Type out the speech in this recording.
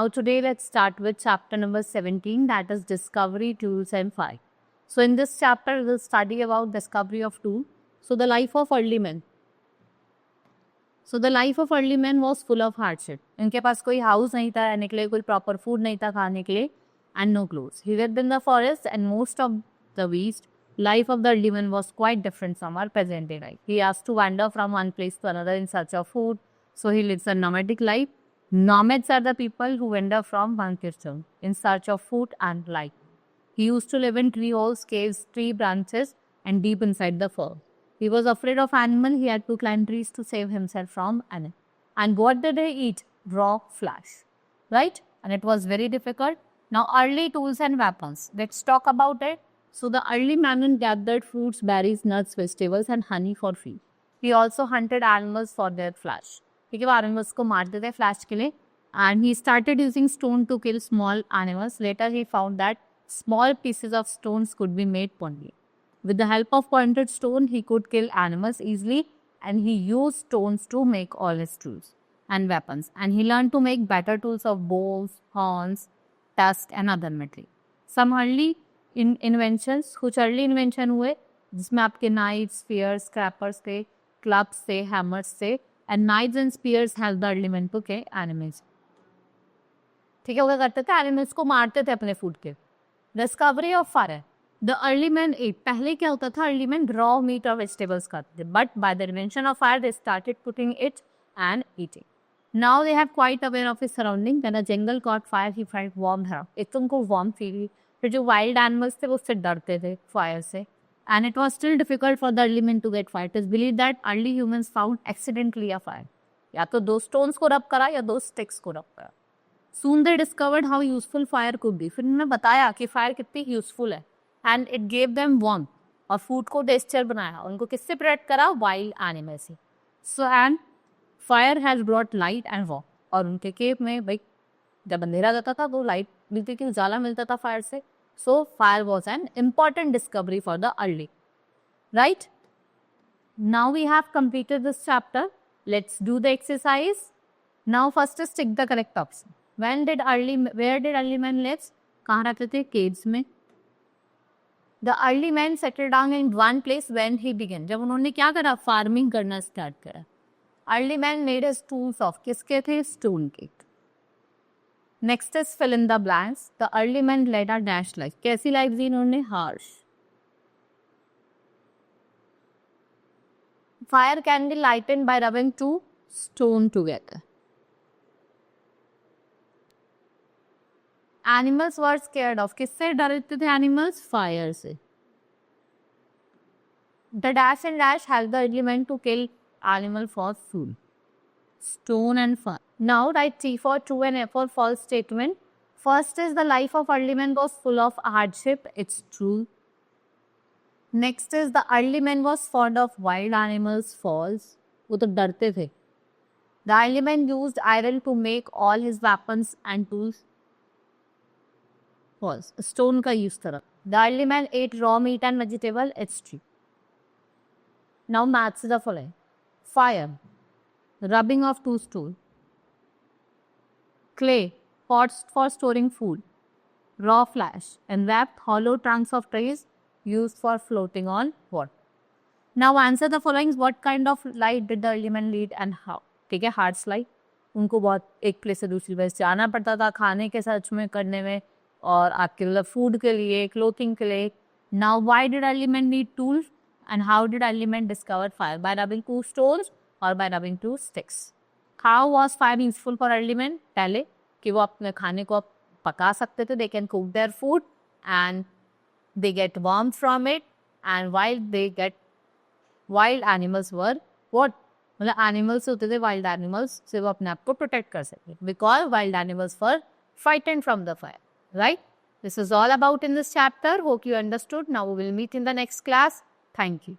Now today let's start with chapter number 17, that is discovery, tools and fire. So in this chapter we'll study about discovery of tool. So the life of early men. So the life of early men was full of hardship. इनके पास कोई house नहीं था रहने के लिए, कोई proper food नहीं था खाने के लिए, and no clothes. He lived in the forest, and most of the West, life of the early man was quite different from our present day life. He has to wander from one place to another in search of food. So he lives a nomadic life. Nomads are the people who wander from one place to another in search of food and light. He used to live in tree holes, caves, tree branches, and deep inside the fur. He was afraid of animals. He had to climb trees to save himself from animals. And what did he eat? Raw flesh, right? And it was very difficult. Now, early tools and weapons. Let's talk about it. So, the early man gathered fruits, berries, nuts, vegetables, and honey for food. He also hunted animals for their flesh. ठीक है, वो animals को मारते थे flesh के लिए. And he started using stone to kill small animals. Later, he found that small pieces of stones could be made pointed. With the help of pointed stone, he could kill animals easily, and he used stones to make all his tools and weapons. And he learned to make better tools of bows, horns, tusks, and other material. Some early inventions, कुछ early invention हुए, जिसमें आपके knives, spears, scrapers थे, clubs थे, hammers थे, and knives and spears helped the early men to kill animals. ठीक है, वो क्या करते थे? Animals को मारते थे अपने food के. Discovery of fire. The early men ate. पहले क्या होता था? Early men raw meat or vegetables खाते थे. But by the invention of fire, they started putting it and eating. Now they have quite aware of his surrounding. When a jungle caught fire, he felt warm here. एक तो उनको warm feel हुई. फिर जो wild animals थे वो उससे डरते थे fire से. And it was still difficult for the early men to get fire. It is believed that early humans found accidentally a fire. या तो दो stones को rub करा या दो sticks को rub करा. Soon they discovered how useful fire could be. फिर उन्होंने बताया कि fire कितनी useful है. And it gave them warmth. और food को टेस्टर बनाया. उनको किससे प्रोटेक्ट करा? Wild animals से. So and fire has brought light and warmth. और उनके केव में भाई जब अंधेरा रहता था तो लाइट मिलती थी, उजाला मिलता था फायर से. So fire was an important discovery for the early. Right? Now we have completed this chapter. Let's do the exercise. Now first is tick the correct option. Where did early men live? कहाँ रहते थे? Caves में. The early men settled down in one place when he began. जब उन्होंने क्या करा? Farming करना start करा. Early men made his tools of किसके थे? Stone के. Next is fill in the blanks. The early men led a dash life. कैसी life जी इन्होंने? Harsh. Fire can be lightened by rubbing two stone together. Animals were scared of. किससे डरते थे animals? Fire से. The dash and dash helped the early men to kill animal for food. Stone and fire. Now write T for true and F for false statement. First is the life of early men was full of hardship. It's true. Next is the early men was fond of wild animals. False. वो तो डरते थे. The early men used iron to make all his weapons and tools. False. Stone का use करा. The early man ate raw meat and vegetable. It's true. Now match the following. Fire. Rubbing of two stools. Clay. Pots for storing food. Raw flesh. Enwrapped hollow trunks of trees used for floating on water. Now answer the following. What kind of life did the early men lead and how? ठीक है, हार्ड्स life. उनको बहुत एक place से दूसरी place जाना पड़ता था खाने के सर्च में करने में और आपके मतलब फूड के लिए, क्लोथिंग के लिए. Now why did early men need tools and how did early men discover fire? By rubbing two stones or by rubbing two sticks. How was fire useful for early men? पहले कि वो अपने खाने को पका सकते थे. They can cook their food and they get warmth from it. And wild animals were what? मतलब animals होते थे wild animals से वो अपने आप को protect कर सकते. Because wild animals were frightened from the fire. Right? This is all about in this chapter. Hope you understood. Now we will meet in the next class. Thank you.